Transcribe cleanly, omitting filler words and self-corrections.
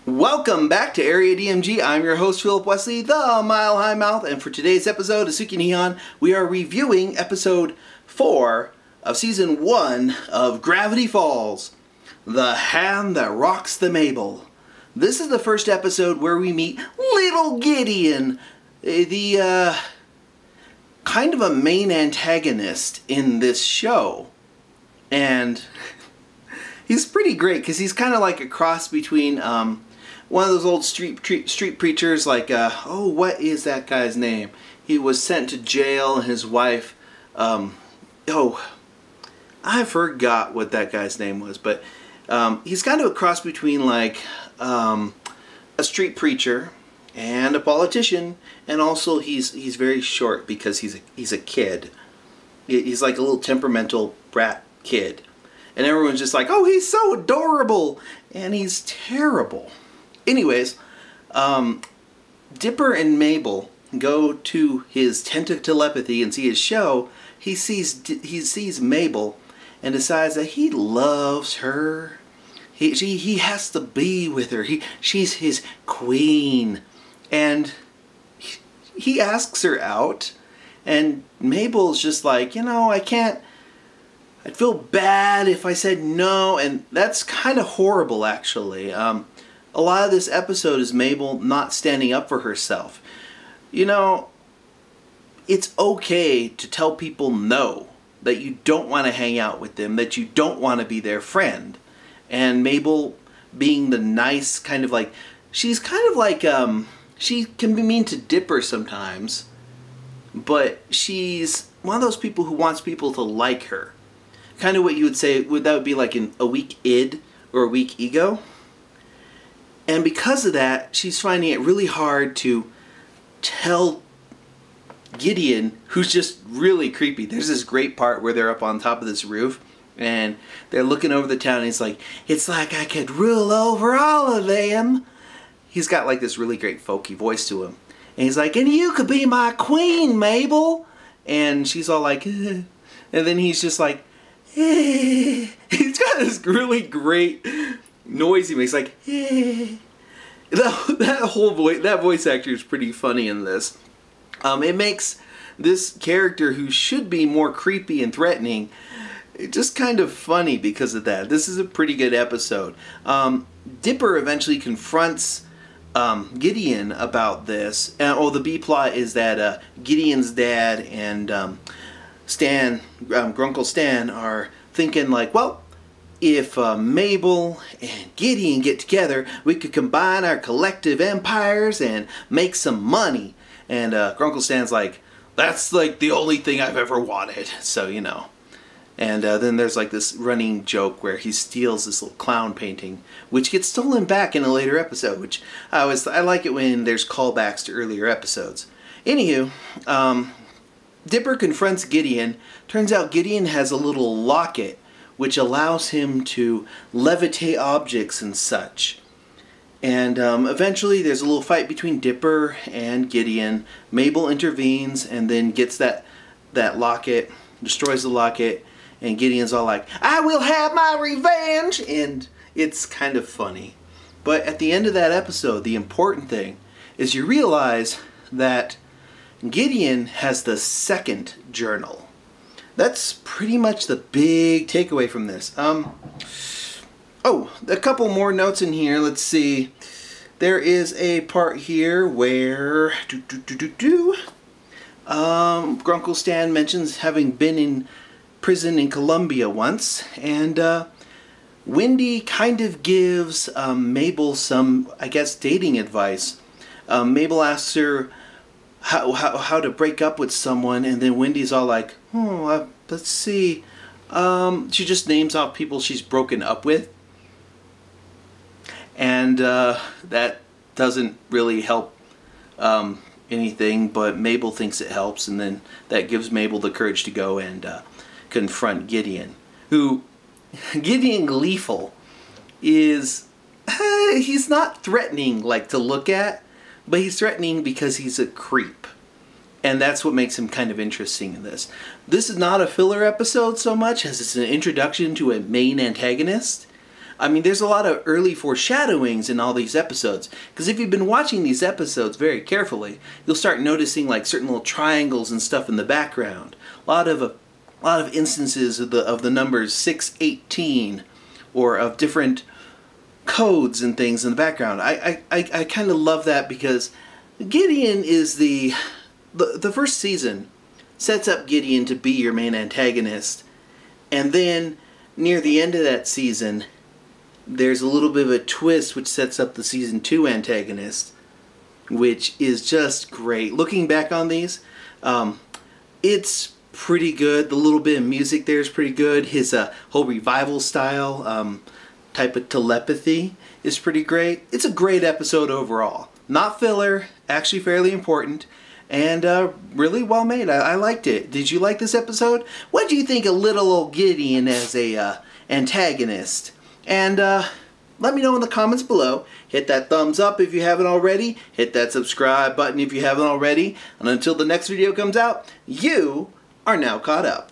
Welcome back to Area DMG. I'm your host, Philip Wesley, the Mile High Mouth, and for today's episode of Suki Nihon, we are reviewing episode 4 of season 1 of Gravity Falls, The Hand That Rocks the Mabel. This is the first episode where we meet little Gideon, the kind of a main antagonist in this show, and he's pretty great because he's kind of like a cross between one of those old street preachers, like, what is that guy's name? He was sent to jail, and his wife, I forgot what that guy's name was, but he's kind of a cross between, like, a street preacher and a politician, and also he's very short because he's a kid. He's like a little temperamental brat kid. And everyone's just like, oh, he's so adorable, and he's terrible. Anyways, Dipper and Mabel go to his tent of telepathy and see his show. He sees Mabel and decides that he loves her. He has to be with her. She's his queen. And he asks her out, and Mabel's just like, I can't. I'd feel bad if I said no, and that's kind of horrible, actually. A lot of this episode is Mabel not standing up for herself. It's okay to tell people no, that you don't want to hang out with them, that you don't want to be their friend. And Mabel being the nice kind of like, she's kind of like, she can be mean to Dipper sometimes, but she's one of those people who wants people to like her. Kind of what you would say, that would be like a weak id or a weak ego. And because of that, she's finding it really hard to tell Gideon, who's just really creepy. There's this great part where they're up on top of this roof, and they're looking over the town, and he's like, it's like I could rule over all of them. He's got like this really great folky voice to him. And he's like, and you could be my queen, Mabel. And she's all like, and then he's just like, he's got this really great noise he makes, like, that voice actor is pretty funny in this. It makes this character, who should be more creepy and threatening, just kind of funny because of that. This is a pretty good episode. Dipper eventually confronts Gideon about this. The B plot is that Gideon's dad and Grunkle Stan are thinking like, well, if Mabel and Gideon get together, we could combine our collective empires and make some money. And Grunkle Stan's like, that's like the only thing I've ever wanted. So, And then there's like this running joke where he steals this little clown painting, which gets stolen back in a later episode, which I like it when there's callbacks to earlier episodes. Anywho, Dipper confronts Gideon. Turns out Gideon has a little locket which allows him to levitate objects and such. And eventually there's a little fight between Dipper and Gideon. Mabel intervenes and then gets that locket, destroys the locket, and Gideon's all like, I will have my revenge! And it's kind of funny. But at the end of that episode, the important thing is you realize that Gideon has the second journal. That's pretty much the big takeaway from this. A couple more notes in here. Let's see. There is a part here where Grunkle Stan mentions having been in prison in Colombia once, and Wendy kind of gives Mabel some, I guess, dating advice. Mabel asks her how to break up with someone, and then Wendy's all like, let's see. She just names off people she's broken up with, and that doesn't really help anything, but Mabel thinks it helps, and then that gives Mabel the courage to go and confront Gideon, who, Gideon Gleeful, is, he's not threatening like to look at, but he's threatening because he's a creep. And that's what makes him kind of interesting in this. This is not a filler episode so much as it's an introduction to a main antagonist. I mean, there's a lot of early foreshadowings in all these episodes. Because if you've been watching these episodes very carefully, you'll start noticing like certain little triangles and stuff in the background. A lot of instances of the numbers 618, or of different codes and things in the background. I kind of love that, because Gideon is the first season sets up Gideon to be your main antagonist, and then near the end of that season there's a little bit of a twist which sets up the season 2 antagonist, which is just great. Looking back on these, it's pretty good. The little bit of music there is pretty good. His whole revival style type of telepathy is pretty great. It's a great episode overall. Not filler, actually fairly important, and really well made. I liked it. Did you like this episode? What do you think of little old Gideon as a antagonist? And let me know in the comments below. Hit that thumbs up if you haven't already. Hit that subscribe button if you haven't already. And until the next video comes out, you are now caught up.